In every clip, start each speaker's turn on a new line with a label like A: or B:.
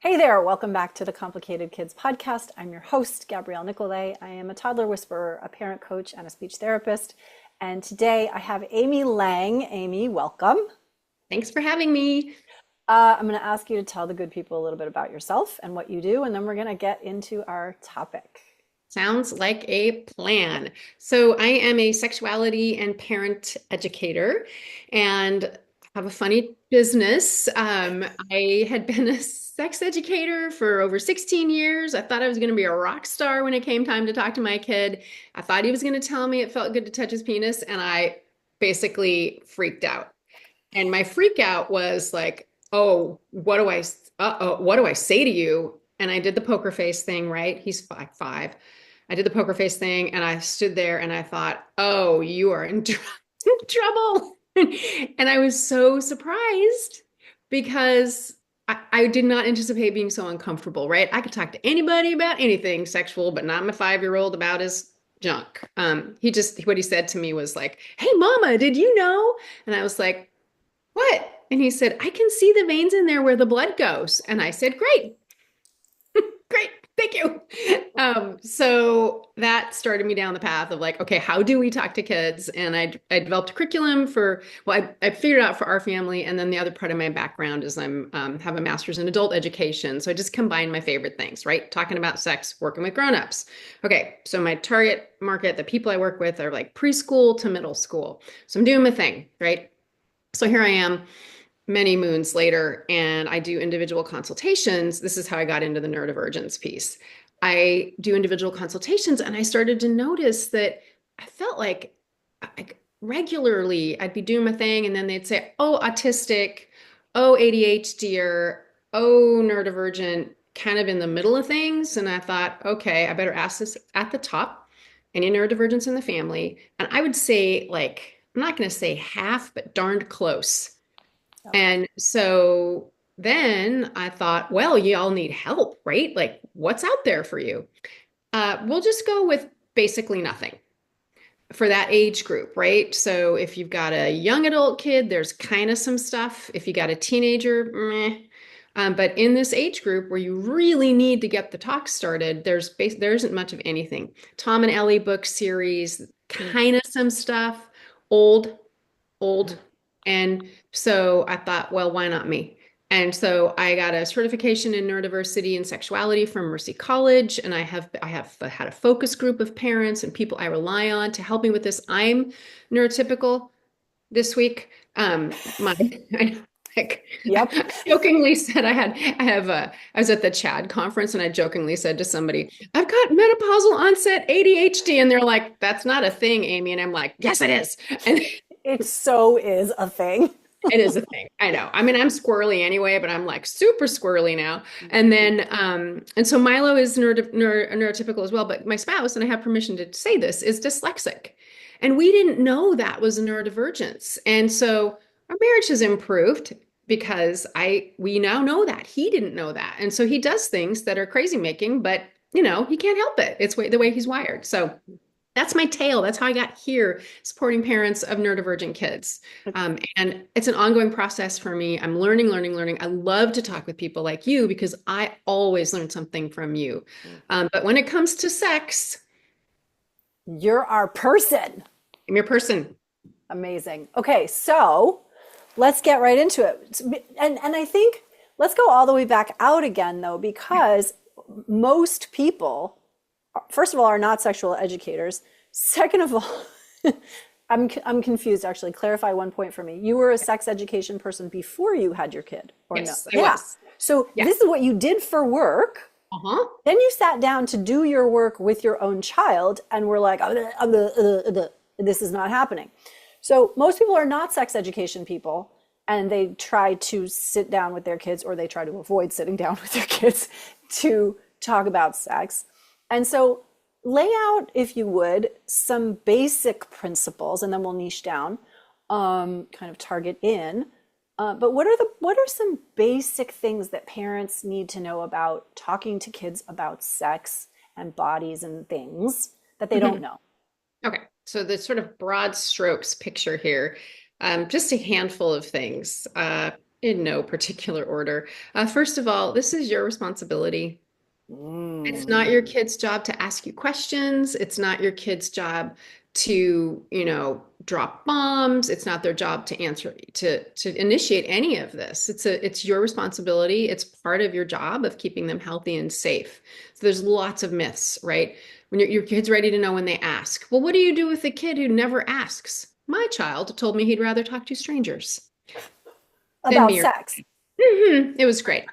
A: Hey there, welcome back to the Complicated Kids podcast. I'm your host, Gabriele Nicolet. I am a toddler whisperer, a parent coach, and a speech therapist. And today I have Amy Lang. Amy, welcome.
B: Thanks for having me.
A: I'm going to ask you to tell the good people a little bit about yourself and what you do, and then we're going to get into our topic.
B: Sounds like a plan. So, I am a sexuality and parent educator and have a funny business. I had been a sex educator for over 16 years. I thought I was going to be a rock star when it came time to talk to my kid. I thought he was going to tell me it felt good to touch his penis, and I basically freaked out. And my freak out was like, oh, what do I say to you? And I did the poker face thing, right? He's 5'5". I did the poker face thing and I stood there and I thought, oh, you are in trouble. And I was so surprised because I did not anticipate being so uncomfortable, right? I could talk to anybody about anything sexual, but not my 5-year-old about his junk. What he said to me was like, hey, mama, did you know? And I was like, what? And he said, I can see the veins in there where the blood goes. And I said, great, great, thank you. So that started me down the path of like, okay, how do we talk to kids? And I developed a curriculum I figured it out for our family. And then the other part of my background is have a master's in adult education. So I just combined my favorite things, right? Talking about sex, working with grownups. Okay, so my target market, the people I work with are like preschool to middle school. So I'm doing my thing, right? So here I am many moons later, and I do individual consultations. This is how I got into the neurodivergence piece. I do individual consultations, and I started to notice that I felt like regularly I'd be doing my thing, and then they'd say, oh, autistic, oh, ADHD, or oh, neurodivergent, kind of in the middle of things. And I thought, okay, I better ask this at the top. Any neurodivergence in the family? And I would say, like, I'm not going to say half, but darned close.
A: Yep.
B: And so then I thought, well, you all need help, right? Like, what's out there for you? We'll just go with basically nothing for that age group, right? So if you've got a young adult kid, there's kind of some stuff. If you got a teenager, meh. But in this age group where you really need to get the talk started, there isn't much of anything. Tom and Ellie book series, kind of some stuff, old, old. And so I thought, well, why not me? And so I got a certification in neurodiversity and sexuality from Mercy College, and I have had a focus group of parents and people I rely on to help me with this. I'm neurotypical this week. My I, like,
A: Yep.
B: I jokingly said I was at the CHAD conference and I jokingly said to somebody, I've got menopausal onset ADHD, and they're like, that's not a thing, Amy. And I'm like, yes, it is. And
A: It so is a thing.
B: it is a thing. I know. I mean, I'm squirrely anyway, but I'm like super squirrely now. And so Milo is neurotypical as well. But my spouse, and I have permission to say this, is dyslexic. And we didn't know that was a neurodivergence. And so our marriage has improved because we now know that. He didn't know that. And so he does things that are crazy making, but he can't help it. It's the way he's wired. So that's my tale. That's how I got here, supporting parents of neurodivergent kids. And it's an ongoing process for me. I'm learning, learning, learning. I love to talk with people like you because I always learn something from you. But when it comes to sex,
A: You're our person.
B: I'm your person.
A: Amazing. Okay, so let's get right into it. And I think let's go all the way back out again though, because most people, first of all, are not sexual educators. Second of all, I'm confused actually. Clarify one point for me. You were a sex education person before you had your kid, or no?
B: Yes, I
A: Yeah.
B: was.
A: So
B: Yeah.
A: this is what you did for work.
B: Uh-huh.
A: Then you sat down to do your work with your own child and were like, this is not happening. So most people are not sex education people, and they try to sit down with their kids, or they try to avoid sitting down with their kids to talk about sex. And so lay out, if you would, some basic principles, and then we'll niche down, kind of target in. But what are some basic things that parents need to know about talking to kids about sex and bodies and things that they don't
B: Mhm.
A: know?
B: Okay. So the sort of broad strokes picture here, just a handful of things. In no particular order. First of all, this is your responsibility. It's not your
A: Mm.
B: kid's job to ask you questions. It's not your kid's job to, drop bombs. It's not their job to answer to initiate any of this. It's your responsibility. It's part of your job of keeping them healthy and safe. So there's lots of myths, right? When your kid's ready to know when they ask. Well, what do you do with a kid who never asks? My child told me he'd rather talk to strangers than
A: About
B: me.
A: sex.
B: It was great.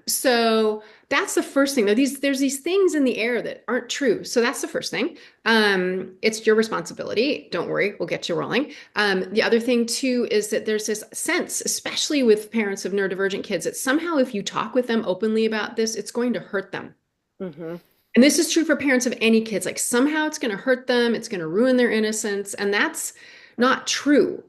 B: So that's the first thing. Though there's these things in the air that aren't true. So that's the first thing. It's your responsibility. Don't worry, we'll get you rolling. The other thing too is that there's this sense, especially with parents of neurodivergent kids, that somehow if you talk with them openly about this, it's going to hurt them.
A: Hmm.
B: And this is true for parents of any kids. Like somehow it's going to hurt them, it's going to ruin their innocence, and that's not true.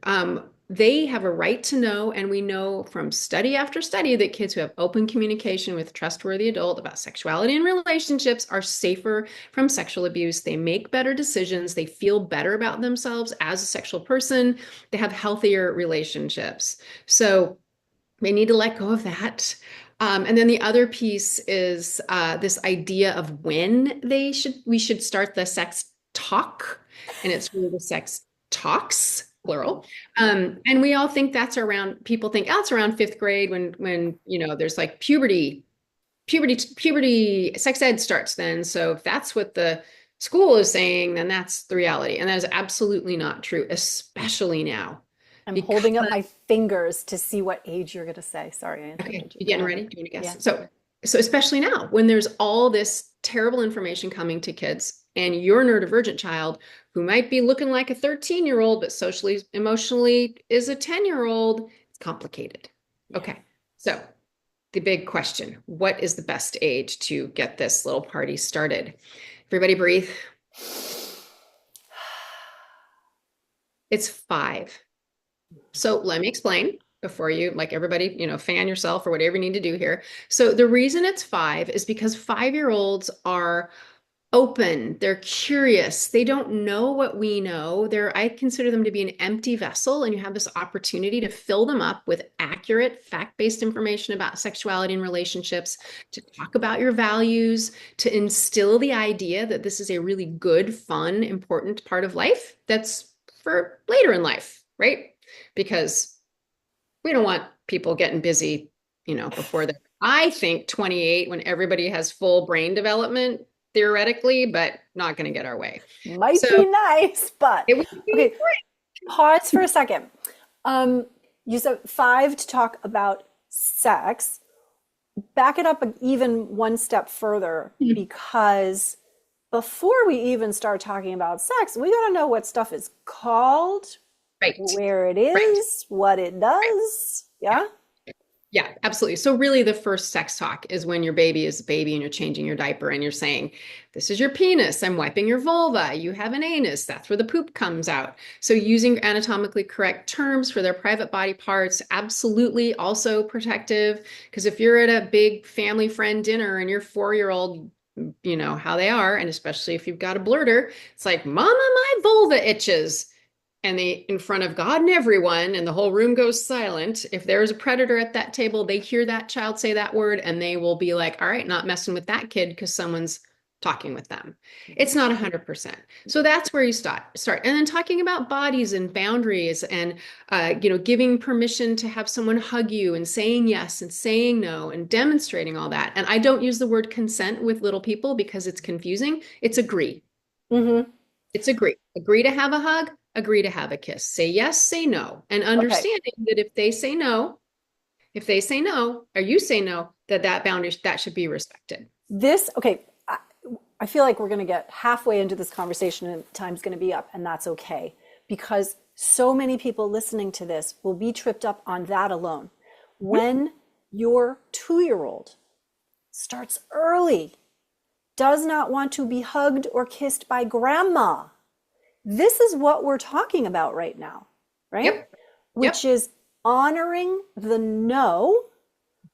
B: They have a right to know, and we know from study after study that kids who have open communication with a trustworthy adult about sexuality and relationships are safer from sexual abuse. They make better decisions. They feel better about themselves as a sexual person. They have healthier relationships. So they need to let go of that. And then the other piece is this idea of when we should start the sex talk, and it's really the sex talks, plural. And we all think that's around. People think, oh, it's around fifth grade when there's like puberty, sex ed starts then. So if that's what the school is saying, then that's the reality, and that is absolutely not true, especially now.
A: I'm
B: Because
A: holding up my fingers to see what age you're going to say. Sorry, I
B: Okay,
A: interrupted you.
B: you
A: Go
B: getting
A: ahead.
B: ready? Do you want to
A: Yeah.
B: guess? So especially now, when there's all this terrible information coming to kids, and your neurodivergent child who might be looking like a 13-year-old, but socially, emotionally is a 10-year-old, it's complicated.
A: Yeah.
B: Okay, so the big question, what is the best age to get this little party started? Everybody breathe. It's 5. So let me explain before you, like everybody, fan yourself or whatever you need to do here. So the reason it's 5 is because 5-year-olds are open, they're curious, they don't know what we know. I consider them to be an empty vessel, and you have this opportunity to fill them up with accurate, fact-based information about sexuality and relationships, to talk about your values, to instill the idea that this is a really good, fun, important part of life that's for later in life, right? Because we don't want people getting busy, before they're, I think 28, when everybody has full brain development, theoretically, but not going to get our way.
A: Might
B: So
A: be nice, but
B: it would be
A: okay, pause for a second. Um, you said 5 to talk about sex. Back it up even one step further,
B: great.
A: because before we even start talking about sex, we got to know what stuff is called,
B: Right,
A: where it
B: right,
A: is, what it
B: right.
A: does.
B: Yeah.
A: Yeah.
B: Yeah, absolutely. So really the first sex talk is when your baby is a baby and you're changing your diaper and you're saying, this is your penis, I'm wiping your vulva, you have an anus, that's where the poop comes out. So using anatomically correct terms for their private body parts, absolutely also protective. Because if you're at a big family friend dinner and your 4-year-old, you know how they are, and especially if you've got a blurter, it's like, Mama, my vulva itches. And they, in front of God and everyone, and the whole room goes silent. If there's a predator at that table, they hear that child say that word, and they will be like, all right, not messing with that kid because someone's talking with them. It's not 100%. So that's where you start. And then talking about bodies and boundaries, and giving permission to have someone hug you, and saying yes and saying no, and demonstrating all that. And I don't use the word consent with little people because it's confusing. It's agree.
A: Mm-hmm.
B: It's agree. Agree to have a hug, agree to have a kiss. Say yes, say no. And
A: Okay.
B: understanding that if they say no, or you say no, that boundary, that should be respected.
A: Okay. I feel like we're going to get halfway into this conversation and time's going to be up, and that's okay, because so many people listening to this will be tripped up on that alone. When your 2-year-old starts early, does not want to be hugged or kissed by grandma, this is what we're talking about right now, right?
B: Yep.
A: Which
B: Yep.
A: is honoring the no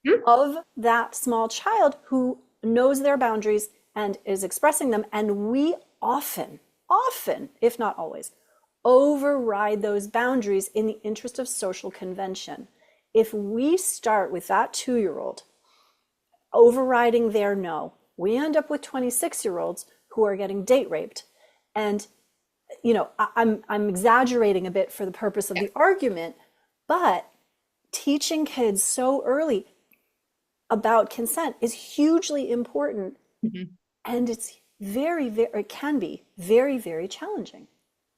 B: Mhm.
A: of that small child who knows their boundaries and is expressing them. And we often, if not always, override those boundaries in the interest of social convention. if we start with that 2-year-old overriding their no, we end up with 26-year-olds who are getting date raped. And I'm exaggerating a bit for the purpose of
B: Yeah.
A: the argument, but teaching kids so early about consent is hugely important,
B: Mhm.
A: and it's it can be very, very challenging.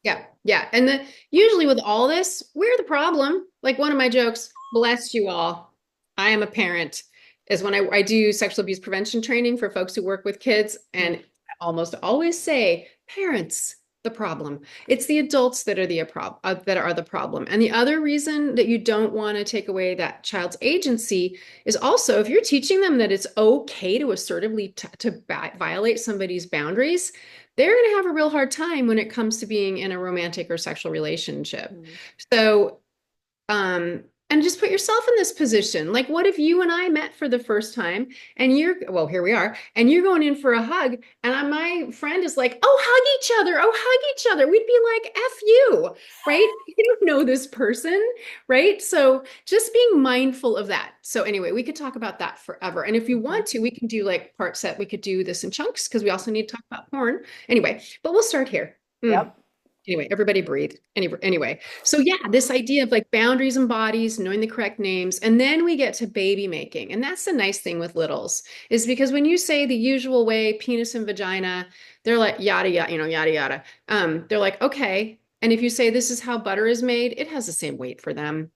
B: Yeah, yeah. And usually with all this, we're the problem. Like one of my jokes, bless you all. I am a parent, is when I do sexual abuse prevention training for folks who work with kids. And
A: Mm.
B: I almost always say, parents, the problem. It's the adults that are the problem. And the other reason that you don't want to take away that child's agency is also if you're teaching them that it's okay to assertively violate somebody's boundaries, they're going to have a real hard time when it comes to being in a romantic or sexual relationship.
A: Mm.
B: So, um, and just put yourself in this position. Like, what if you and I met for the first time and well, here we are, and you're going in for a hug, and my friend is like, oh, hug each other, oh, hug each other. We'd be like, F you, right? You don't know this person, right? So just being mindful of that. So anyway, we could talk about that forever. And if you
A: Mhm.
B: want to, we can do like part set. We could do this in chunks because we also need to talk about porn. Anyway, but we'll start here. Mm.
A: Yep.
B: Anyway, everybody breathe. Anyway, so yeah, this idea of like boundaries and bodies, knowing the correct names, and then we get to baby making. And that's the nice thing with littles, is because when you say the usual way, penis and vagina, they're like yada yada, yada yada. They're like, okay. And if you say this is how butter is made, it has the same weight for them.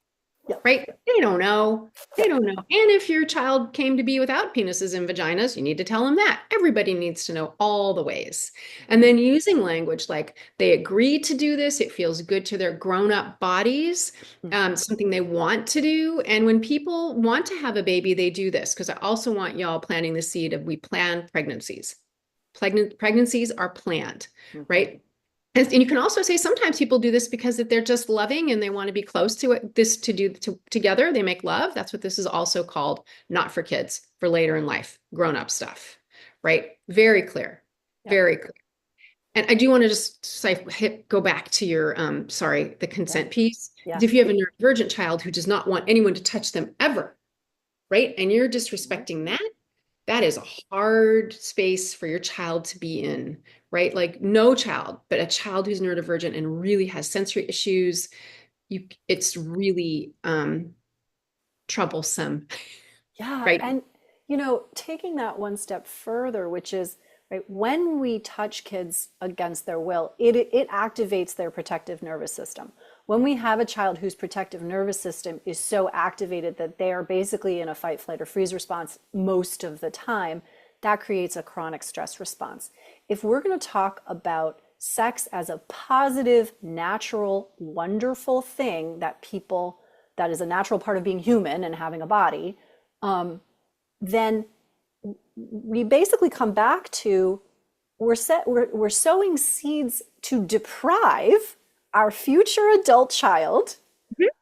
A: Yep.
B: Right? They don't know. They
A: Yep.
B: don't know. And if your child came to be without penises and vaginas, you need to tell them that. Everybody needs to know all the ways. And then using language like they agreed to do this, it feels good to their grown-up bodies,
A: Mhm.
B: something they want to do. And when people want to have a baby, they do this because I also want y'all planting the seed of we plan pregnancies. Pregnancies are planned,
A: Mhm.
B: right? And you can also say sometimes people do this because if they're just loving and they want to be close to it, this together, they make love. That's what this is also called, not for kids, for later in life, grown-up stuff, right? Very clear,
A: Yep.
B: very clear. And I do want to just go back to your, sorry, the
A: Yeah.
B: consent piece.
A: Yeah.
B: If you have a neurodivergent child who does not want anyone to touch them ever, right? And you're
A: Mhm.
B: disrespecting that, that is a hard space for your child to be in, right? Like no child, but a child who's neurodivergent and really has sensory issues, it's really troublesome,
A: Yeah.
B: right?
A: And, taking that one step further, which is, right, when we touch kids against their will, it activates their protective nervous system. When we have a child whose protective nervous system is so activated that they are basically in a fight, flight, or freeze response most of the time, that creates a chronic stress response. If we're going to talk about sex as a positive, natural, wonderful thing that is a natural part of being human and having a body, then we basically come back to we're sowing seeds to deprive our future adult child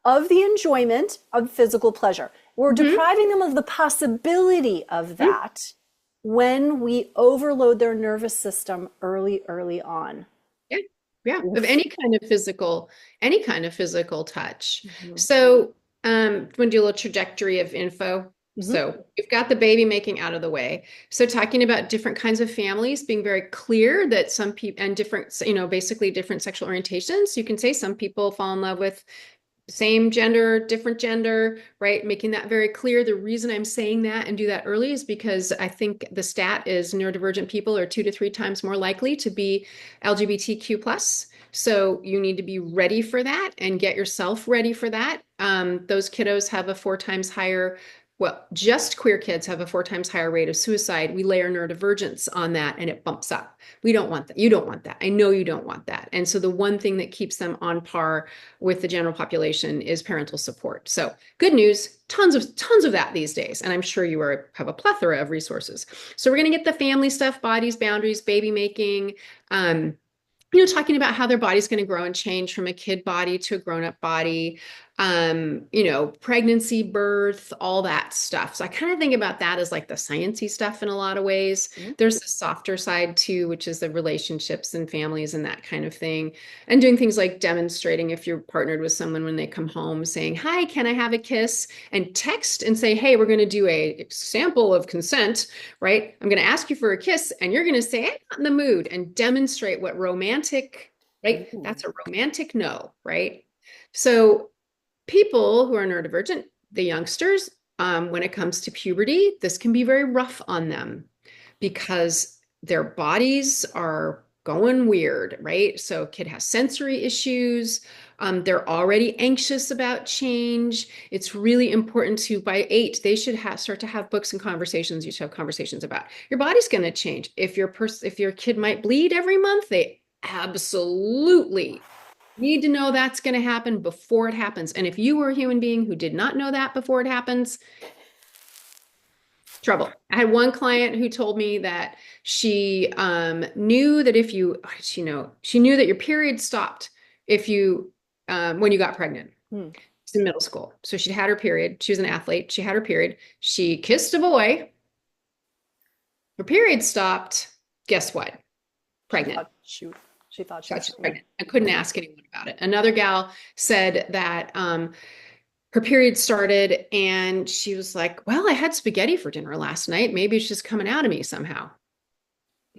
A: of the enjoyment of physical pleasure. We're
B: Mhm.
A: depriving them of the possibility of
B: Mhm.
A: that when we overload their nervous system early on.
B: Yeah, yeah, of
A: Oof.
B: any kind of physical touch.
A: Mhm.
B: So, want to do a little trajectory of info.
A: Mhm.
B: So we've got the baby making out of the way. So talking about different kinds of families, being very clear that some people and different, basically different sexual orientations. You can say some people fall in love with same gender, different gender, right? Making that very clear. The reason I'm saying that and do that early is because I think the stat is neurodivergent people are 2 to 3 times more likely to be LGBTQ plus. So you need to be ready for that and get yourself ready for that. Those kiddos have a 4 times higher, well, just queer kids have a 4 times higher rate of suicide. We layer neurodivergence on that and it bumps up. We don't want that. You don't want that. I know you don't want that. And so the one thing that keeps them on par with the general population is parental support. So good news, tons of that these days. And I'm sure you have a plethora of resources. So we're going to get the family stuff, bodies, boundaries, baby making, talking about how their body's going to grow and change from a kid body to a grown-up body. pregnancy, birth, all that stuff. So I kind of think about that as like the sciencey stuff in a lot of ways.
A: Mhm.
B: There's the softer side too, which is the relationships and families and that kind of thing. And doing things like demonstrating if you're partnered with someone when they come home, saying, "Hi, can I have a kiss?" And text and say, "Hey, we're going to do a sample of consent, right? I'm going to ask you for a kiss, and you're going to say, I'm not in the mood," and demonstrate what romantic, right?
A: Ooh.
B: That's a romantic no, right? So people who are neurodivergent, the youngsters, when it comes to puberty, this can be very rough on them because their bodies are going weird, right? So, kid has sensory issues. They're already anxious about change. It's really important to, by 8, they should start to have books and conversations. You should have conversations about your body's going to change. If your kid might bleed every month, they absolutely need to know that's going to happen before it happens. And if you were a human being who did not know that before it happens, trouble. I had one client who told me that she knew that if you, she knew that your period stopped if you, when you got pregnant.
A: Hmm.
B: She's in middle school. So she'd had her period. She was an athlete. She had her period. She kissed a boy. Her period stopped. Guess what? Pregnant.
A: She thought she
B: Got
A: was
B: you
A: pregnant.
B: pregnant. I couldn't ask anyone about it. Another gal said that her period started and she was like, "Well, I had spaghetti for dinner last night. Maybe it's just coming out of me somehow."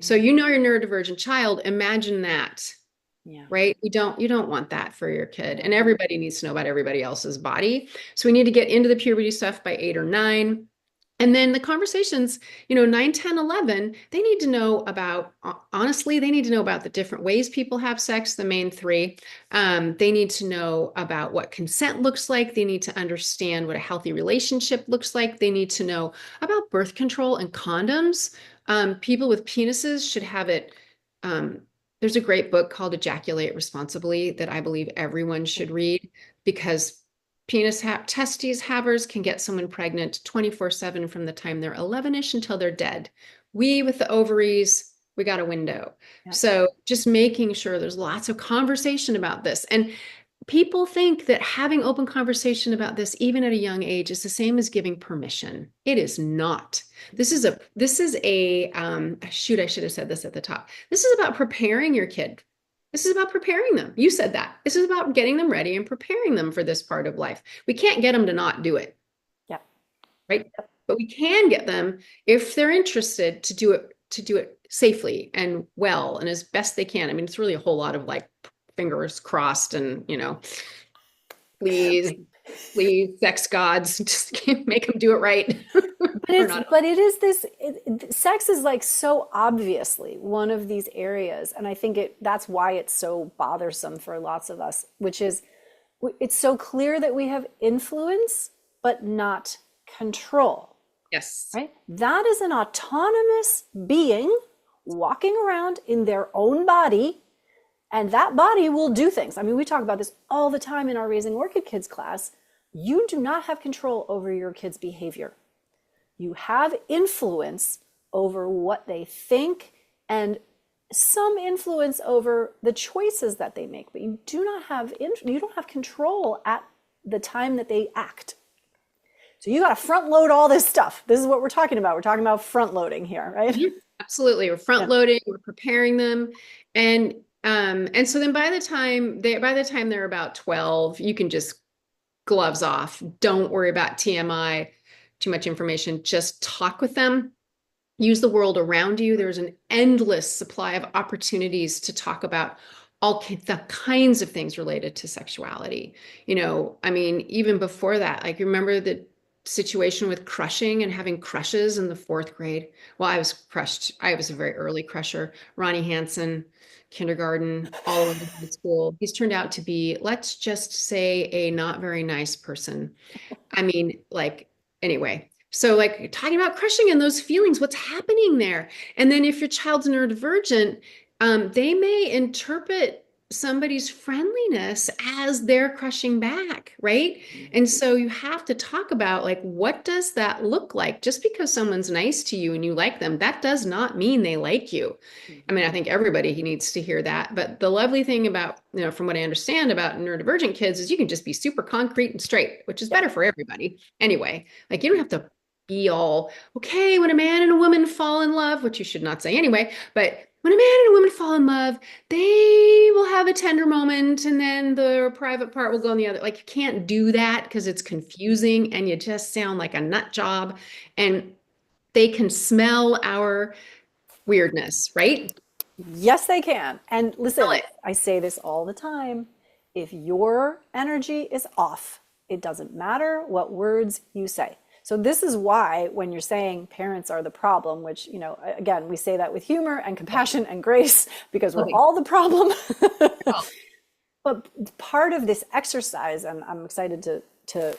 B: So
A: Mm.
B: your neurodivergent child, imagine that,
A: Yeah.
B: right? You don't want that for your kid. And
A: No.
B: everybody needs to know about everybody else's body. So we need to get into the puberty stuff by 8 or 9. And then the conversations, 9, 10, 11, they need to know about, honestly, they need to know about the different ways people have sex, the main 3. They need to know about what consent looks like. They need to understand what a healthy relationship looks like. They need to know about birth control and condoms. People with penises should have it. Um, there's a great book called Ejaculate Responsibly that I believe everyone should read because testes havers can get someone pregnant 24/7 from the time they're 11ish until they're dead. We with the ovaries, we got a window.
A: Yeah.
B: So just making sure there's lots of conversation about this. And people think that having open conversation about this, even at a young age, is the same as giving permission. It is not. Shoot, I should have said this at the top. This is about preparing your kid. This is about preparing them. You said that. This is about getting them ready and preparing them for this part of life. We can't get them to not do it,
A: Yeah.
B: right? But we can get them, if they're interested, to do it safely and well and as best they can. I mean, it's really a whole lot of like fingers crossed and, please, please, sex gods, just make them do it right.
A: But it is this sex is like so obviously one of these areas, and I think that's why it's so bothersome for lots of us, which is it's so clear that we have influence but not control,
B: Yes.
A: right? That is an autonomous being walking around in their own body, and that body will do things. I mean, we talk about this all the time in our Raising Orchid Kids class. You do not have control over your kids' behavior. You have influence over what they think and some influence over the choices that they make, but you don't have control at the time that they act. So you got to front load all this stuff. This is what we're talking about. We're talking about front loading here, right?
B: Absolutely. We're front loading, we're preparing them. And so then by the time they're about 12, you can just gloves off. Don't worry about TMI, too much information. Just talk with them. Use the world around you. There's an endless supply of opportunities to talk about the kinds of things related to sexuality. I mean, even before that, like remember the situation with crushing and having crushes in the 4th grade? Well, I was crushed. I was a very early crusher. Ronnie Hansen, kindergarten, all of high school. He's turned out to be, let's just say, a not very nice person. I mean, like, anyway. So, like, talking about crushing and those feelings, what's happening there? And then if your child's neurodivergent, they may interpret somebody's friendliness as they're crushing back, right? And so you have to talk about like, what does that look like? Just because someone's nice to you and you like them, that does not mean they like you. I mean, I think everybody needs to hear that. But the lovely thing about, from what I understand about neurodivergent kids is you can just be super concrete and straight, which is
A: Yeah.
B: better for everybody. Anyway, like you don't have to be all, okay, when a man and a woman fall in love, which you should not say anyway, but when a man and a woman fall in love, they will have a tender moment and then the private part will go in the other. Like you can't do that because it's confusing and you just sound like a nut job. And they can smell our weirdness, right?
A: Yes, they can. And
B: Smell
A: listen,
B: it.
A: I say this all the time. If your energy is off, it doesn't matter what words you say. So this is why when you're saying parents are the problem, which, again, we say that with humor and compassion and grace because we're
B: Okay.
A: all the problem.
B: Oh,
A: But part of this exercise, and I'm excited to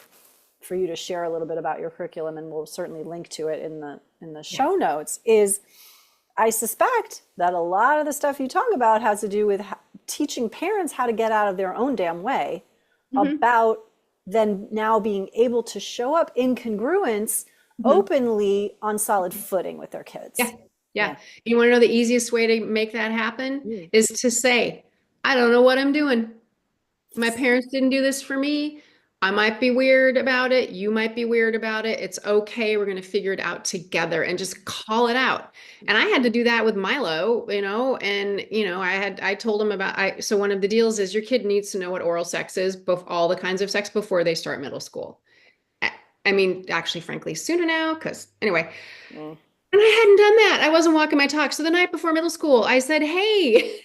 A: for you to share a little bit about your curriculum, and we'll certainly link to it in the
B: yeah.
A: show notes, is I suspect that a lot of the stuff you talk about has to do with teaching parents how to get out of their own damn way
B: Hmm.
A: about then now being able to show up in congruence
B: Hmm.
A: openly on solid footing with their
B: Yeah.
A: kids.
B: Yeah.
A: Yeah.
B: You want to know the easiest way to make that happen
A: Mm.
B: is to say, I don't know what I'm doing. My parents didn't do this for me. I might be weird about it. You might be weird about it. It's okay. We're going to figure it out together and just call it out. And I had to do that with Milo, and I told him so one of the deals is your kid needs to know what oral sex is, both all the kinds of sex before they start middle school. I I mean, actually, frankly, sooner now, because anyway,
A: Mm.
B: and I hadn't done that. I wasn't walking my talk. So the night before middle school, I said, hey,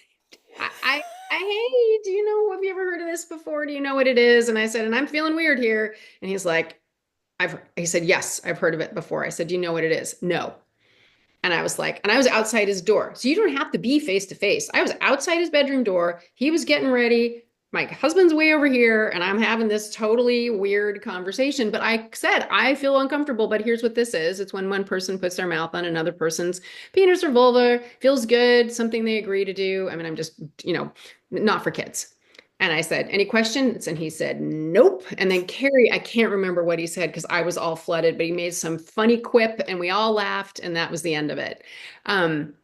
B: hey, do you know, have you ever heard of this before? Do you know what it is? And I said, and I'm feeling weird here. And he's like, he said, yes, I've heard of it before. I said, do you know what it is? No. And I was like, and I was outside his door. So you don't have to be face to face. I was outside his bedroom door. He was getting ready. My husband's way over here, and I'm having this totally weird conversation. But I said, I feel uncomfortable, but here's what this is. It's when one person puts their mouth on another person's penis or vulva, feels good, something they agree to do. I mean, I'm just, not for kids. And I said, any questions? And he said, nope. And then Carrie, I can't remember what he said because I was all flooded, but he made some funny quip and we all laughed, and that was the end of it. Um,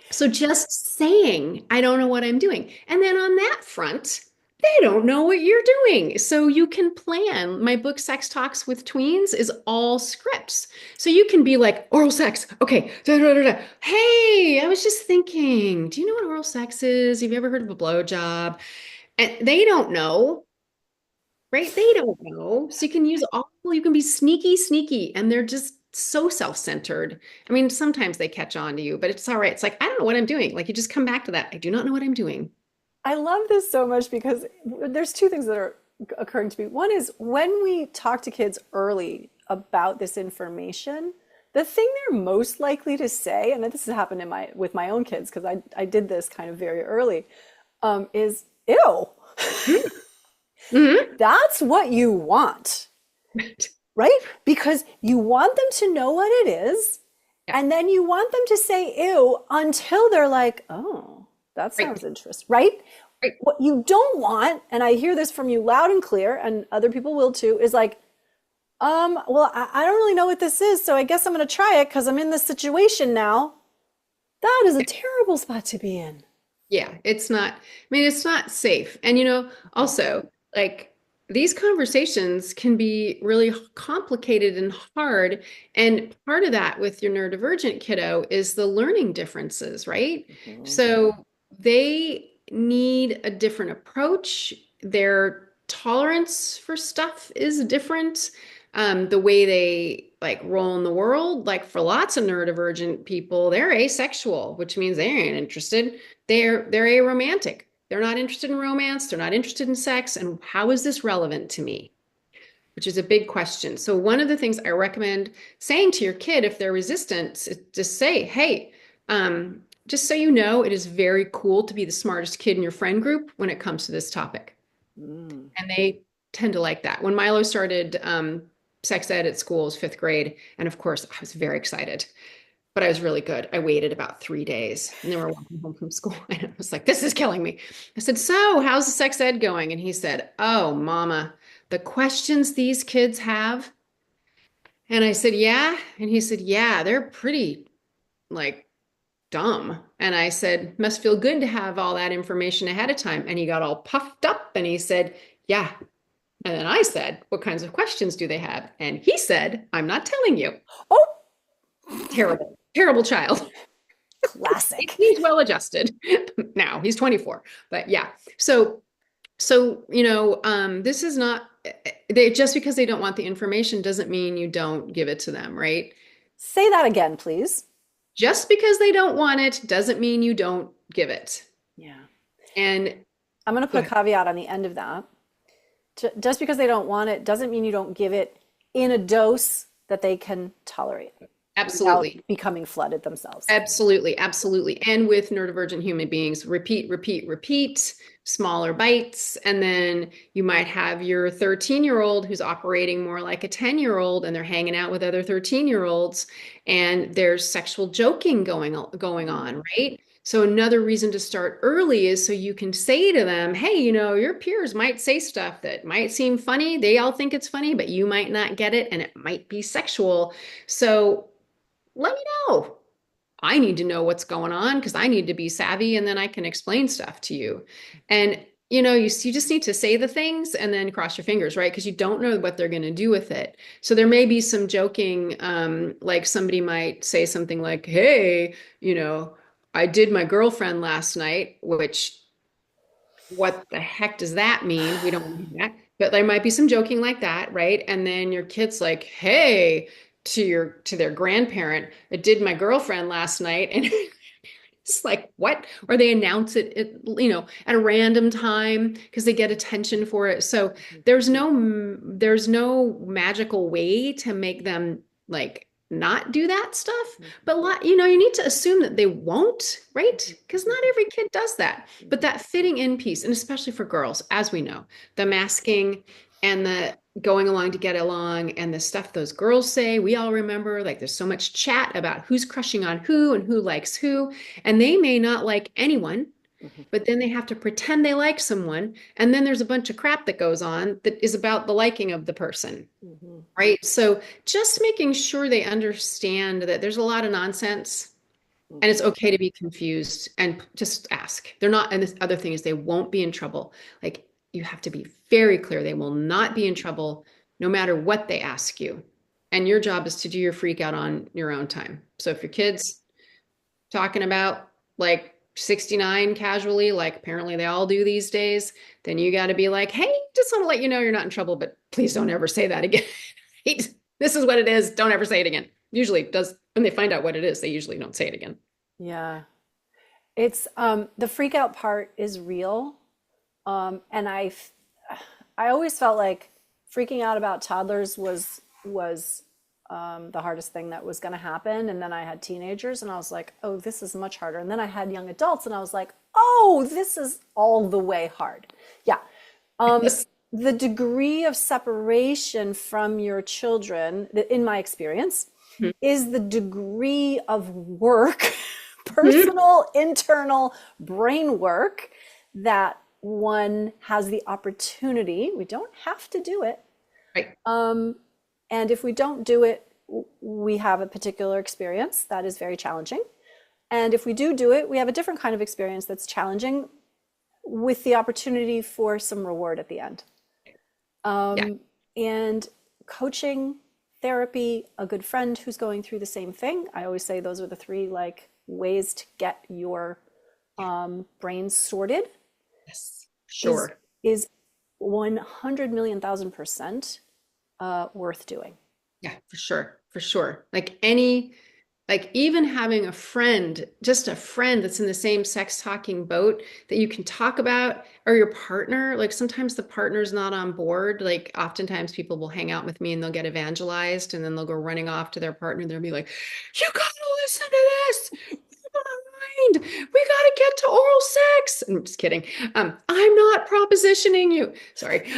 B: so just saying, I don't know what I'm doing. And then on that front, they don't know what you're doing. So you can plan. My book, Sex Talks with Tweens, is all scripts. So you can be like, oral sex. Okay. Da, da, da, da. Hey, I was just thinking, do you know what oral sex is? Have you ever heard of a blowjob? And they don't know, right? They don't know. So you can be sneaky, sneaky, and they're just so self-centered. I mean, sometimes they catch on to you, but it's all right. It's like, I don't know what I'm doing. Like you just come back to that. I do not know what I'm doing.
A: I love this so much because there's two things that are occurring to me. One is when we talk to kids early about this information, the thing they're most likely to say, and this has happened with my own kids because I did this kind of very early, is ew.
B: Mm-hmm.
A: That's what you want, right? Because you want them to know what it is,
B: Yeah,
A: and then you want them to say ew until they're like, oh, that
B: right,
A: sounds interesting, right?
B: right.
A: What you don't want, and I hear this from you loud and clear, and other people will too, is like, well, I don't really know what this is, so I guess I'm going to try it because I'm in this situation now. That is a terrible spot to be in.
B: Yeah, it's not, I mean, it's not safe. And also like these conversations can be really complicated and hard. And part of that with your neurodivergent kiddo is the learning differences, right?
A: Mhm.
B: So they need a different approach. Their tolerance for stuff is different. The way they like roll in the world, like for lots of neurodivergent people, they're asexual, which means they ain't interested. They're aromantic. They're not interested in romance. They're not interested in sex. And how is this relevant to me? Which is a big question. So one of the things I recommend saying to your kid if they're resistant is just say, hey, just so you know, it is very cool to be the smartest kid in your friend group when it comes to this topic.
A: Mm.
B: And they tend to like that. When Milo started sex ed at school, it was fifth grade. And of course, I was very excited. but I was really good. I waited about 3 days and then we're walking home from school and I was like, this is killing me. I said, so how's the sex ed going? And he said, oh, mama, the questions these kids have. And I said, yeah. And he said, yeah, they're pretty like dumb. And I said, must feel good to have all that information ahead of time. And he got all puffed up and he said, yeah. And then I said, what kinds of questions do they have? And he said, I'm not telling you.
A: Oh,
B: Terrible, terrible child.
A: classic.
B: He's well adjusted now. He's 24. But yeah. This is not they just because they don't want the information doesn't mean you don't give it to them, right?
A: Say that again, please.
B: Just because they don't want it doesn't mean you don't give it.
A: Yeah.
B: And
A: I'm going to put a caveat on the end of that. Just because they don't want it doesn't mean you don't give it in a dose that they can tolerate
B: absolutely.
A: without becoming flooded themselves.
B: Absolutely, absolutely. And with neurodivergent human beings, repeat, repeat, repeat, smaller bites. And then you might have your 13-year-old who's operating more like a 10-year-old and they're hanging out with other 13-year-olds and there's sexual joking going on, right? So another reason to start early is so you can say to them, hey, your peers might say stuff that might seem funny. They all think it's funny, but you might not get it and it might be sexual. So let me know. I need to know what's going on because I need to be savvy and then I can explain stuff to you. And you just need to say the things and then cross your fingers, right? Because you don't know what they're going to do with it. So there may be some joking, like somebody might say something like, hey, I did my girlfriend last night, which what the heck does that mean? We don't want that. But there might be some joking like that, right? And then your kid's like, hey, to their grandparent, I did my girlfriend last night. And it's like, what? Or they announce it, at a random time because they get attention for it. So there's no magical way to make them like not do that stuff. But you need to assume that they won't, right? Because not every kid does that. But that fitting in piece, and especially for girls, as we know, the masking and the going along to get along and the stuff those girls say, we all remember, like there's so much chat about who's crushing on who and who likes who, and they may not like anyone, but then they have to pretend they like someone. And then there's a bunch of crap that goes on that is about the liking of the person, right? So just making sure they understand that there's a lot of nonsense and it's okay to be confused and just ask. They're not, and this other thing is they won't be in trouble. Like you have to be very clear. They will not be in trouble no matter what they ask you. And your job is to do your freak out on your own time. So if your kid's talking about like 69 casually, like apparently they all do these days, then you got to be like, hey, just want to let you know you're not in trouble, but please don't ever say that again. This is what it is. Don't ever say it again. Usually does, when they find out what it is, they usually don't say it again.
A: Yeah. It's the freak out part is real. And I always felt like freaking out about toddlers was the hardest thing that was going to happen. And then I had teenagers and I was like, oh, this is much harder. And then I had young adults and I was like, oh, this is all the way hard. Yeah.
B: Yes.
A: The degree of separation from your children, in my experience, is the degree of work, personal, internal brain work that one has the opportunity. We don't have to do it.
B: Right.
A: And if we don't do it, we have a particular experience that is very challenging. And if we do it, we have a different kind of experience that's challenging with the opportunity for some reward at the end. And coaching, therapy, a good friend who's going through the same thing. I always say those are the three like ways to get your brain sorted.
B: Yes, sure.
A: Is 100,000,000% worth doing.
B: Yeah, for sure. For sure. Like even having a friend, just a friend that's in the same sex talking boat that you can talk about, or your partner, like sometimes the partner's not on board. Like oftentimes people will hang out with me and they'll get evangelized and then they'll go running off to their partner. They'll be like, you gotta listen to this. We gotta get to oral sex. I'm just kidding. I'm not propositioning you. Sorry.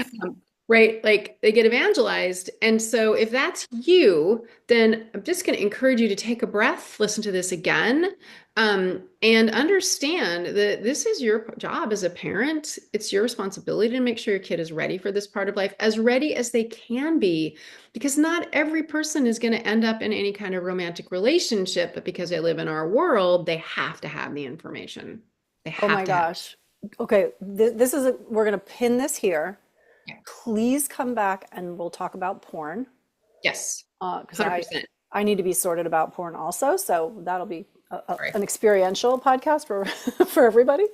B: right? Like they get evangelized. And so if that's you, then I'm just going to encourage you to take a breath, listen to this again, and understand that this is your job as a parent. It's your responsibility to make sure your kid is ready for this part of life, as ready as they can be, because not every person is going to end up in any kind of romantic relationship, but because they live in our world, they have to have the information. They
A: Oh
B: have
A: my
B: to have.
A: gosh. Okay, this is we're gonna pin this here.
B: Yeah.
A: Please come back and we'll talk about porn.
B: Yes,
A: Because
B: 100%.
A: I need to be sorted about porn also. So that'll be
B: Right.
A: an experiential podcast for for everybody.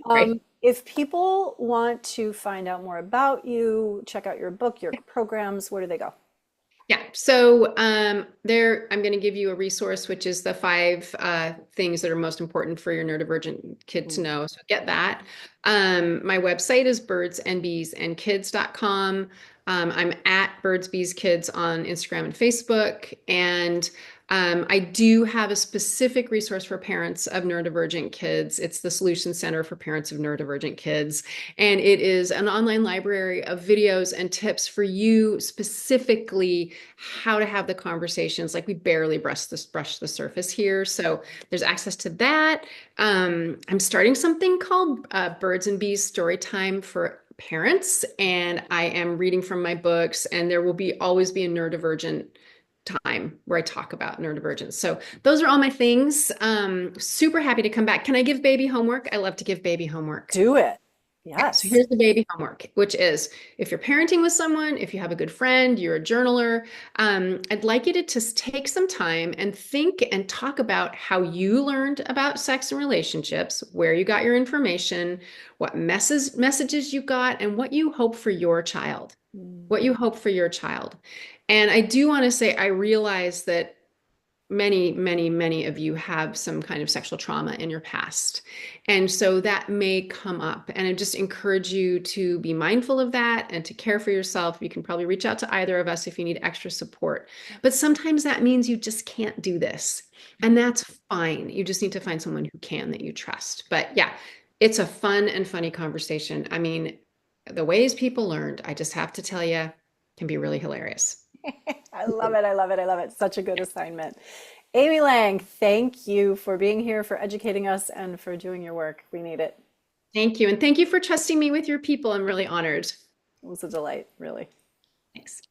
B: Right.
A: If people want to find out more about you, check out your book, your programs, where do they go?
B: Yeah. So there, I'm going to give you a resource, which is the five things that are most important for your neurodivergent kid to
A: Mm.
B: know. So get that. My website is birdsandbeesandkids.com. I'm at Birds, Bees, Kids on Instagram and Facebook. And I do have a specific resource for parents of neurodivergent kids. It's the Solution Center for Parents of Neurodivergent Kids. And it is an online library of videos and tips for you specifically how to have the conversations. Like we barely brush the surface here. So there's access to that. I'm starting something called Birds and Bees Storytime for parents, and I am reading from my books, and there will be always be a neurodivergent time where I talk about neurodivergence. So those are all my things. Super happy to come back. Can I give baby homework? I love to give baby homework.
A: Do it.
B: Okay, so
A: Yes.
B: here's the baby homework, which is if you're parenting with someone, if you have a good friend, you're a journaler, I'd like you to just take some time and think and talk about how you learned about sex and relationships, where you got your information, what messages you got, and what you hope for your child.
A: Mm.
B: What you hope for your child. And I do want to say, I realize that many of you have some kind of sexual trauma in your past. And so that may come up. And I just encourage you to be mindful of that and to care for yourself. You can probably reach out to either of us if you need extra support. But sometimes that means you just can't do this. And that's fine. You just need to find someone who can that you trust. But yeah, it's a fun and funny conversation. I mean, the ways people learned, I just have to tell you, can be really hilarious.
A: I love it. I love it. I love it. Such a good assignment. Amy Lang, thank you for being here, for educating us, and for doing your work. We need it.
B: Thank you. And thank you for trusting me with your people. I'm really honored.
A: It was a delight, really.
B: Thanks.